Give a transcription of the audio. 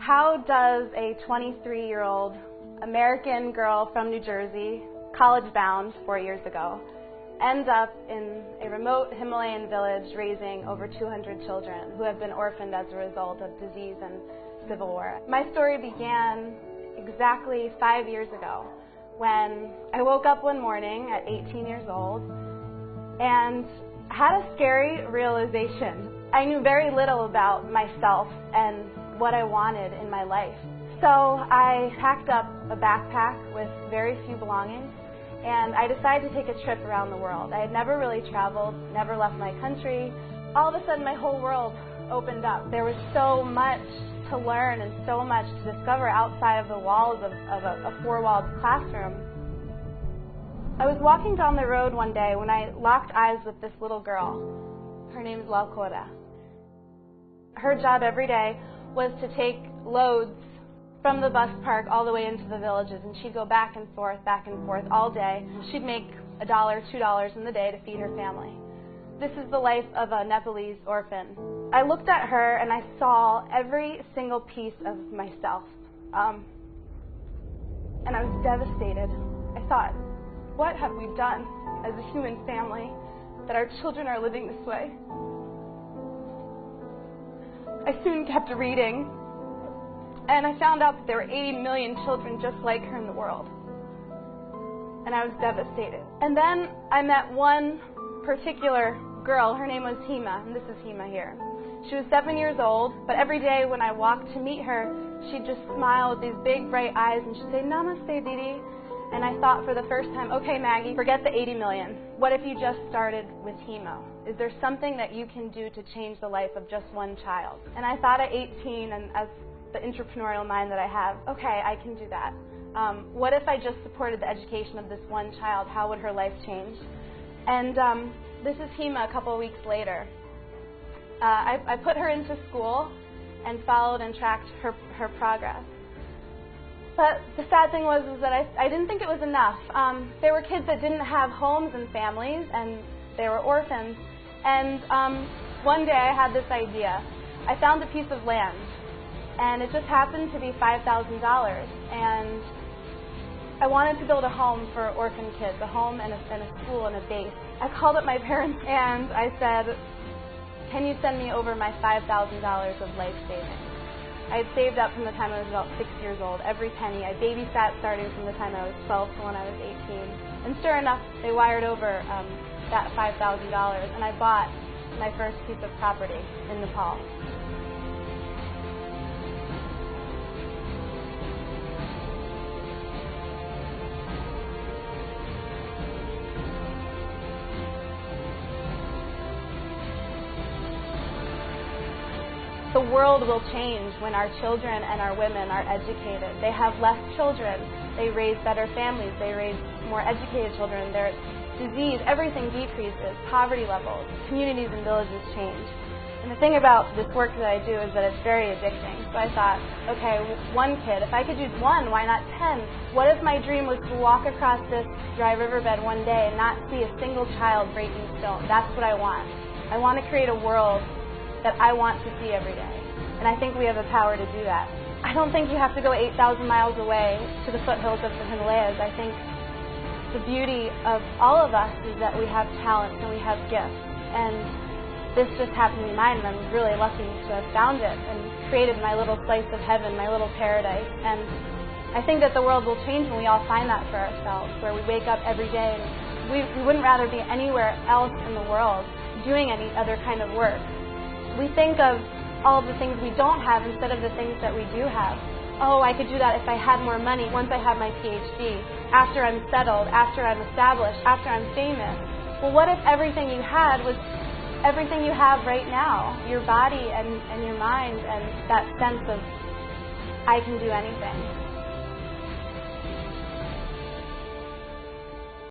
How does a 23-year-old American girl from New Jersey, college-bound 4 years ago, end up in a remote Himalayan village raising over 200 children who have been orphaned as a result of disease and civil war? My story began exactly 5 years ago when I woke up one morning at 18 years old and had a scary realization. I knew very little about myself and what I wanted in my life. So I packed up a backpack with very few belongings and I decided to take a trip around the world. I had never really traveled, never left my country. All of a sudden my whole world opened up. There was so much to learn and so much to discover outside of the walls of a four-walled classroom. I was walking down the road one day when I locked eyes with this little girl. Her name is Lalkota. Her job every day was to take loads from the bus park all the way into the villages, and she'd go back and forth all day. She'd make $1, $2 in the day to feed her family. This is the life of a Nepalese orphan. I looked at her and I saw every single piece of myself. And I was devastated. I thought, what have we done as a human family that our children are living this way? I soon kept reading, and I found out that there were 80 million children just like her in the world. And I was devastated. And then I met one particular girl. Her name was Hema, and this is Hema here. She was 7 years old, but every day when I walked to meet her, she'd just smile with these big, bright eyes, and she'd say, "Namaste, Didi." And I thought for the first time, okay, Maggie, forget the 80 million. What if you just started with Hema? Is there something that you can do to change the life of just one child? And I thought at 18, and as the entrepreneurial mind that I have, okay, I can do that. What if I just supported the education of this one child? How would her life change? And this is Hema a couple of weeks later. I put her into school and followed and tracked her progress. But the sad thing was that I didn't think it was enough. There were kids that didn't have homes and families, and they were orphans. And one day I had this idea. I found a piece of land, and it just happened to be $5,000. And I wanted to build a home for orphan kids, a home and a school and a base. I called up my parents and I said, "Can you send me over my $5,000 of life savings?" I had saved up from the time I was about 6 years old, every penny. I babysat starting from the time I was 12 to when I was 18. And sure enough, they wired over that $5,000, and I bought my first piece of property in Nepal. The world will change when our children and our women are educated. They have less children. They raise better families. They raise more educated children. Their disease, everything decreases. Poverty levels, communities and villages change. And the thing about this work that I do is that it's very addicting. So I thought, okay, one kid. If I could do one, why not 10? What if my dream was to walk across this dry riverbed one day and not see a single child breaking stone? That's what I want. I want to create a world that I want to see every day. And I think we have the power to do that. I don't think you have to go 8,000 miles away to the foothills of the Himalayas. I think the beauty of all of us is that we have talents and we have gifts. And this just happened to be mine, and I'm really lucky to have found it and created my little slice of heaven, my little paradise. And I think that the world will change when we all find that for ourselves, where we wake up every day and we wouldn't rather be anywhere else in the world doing any other kind of work. We think of all of the things we don't have instead of the things that we do have. Oh, I could do that if I had more money, once I have my PhD, after I'm settled, after I'm established, after I'm famous. Well, what if everything you had was everything you have right now, your body and your mind and that sense of I can do anything.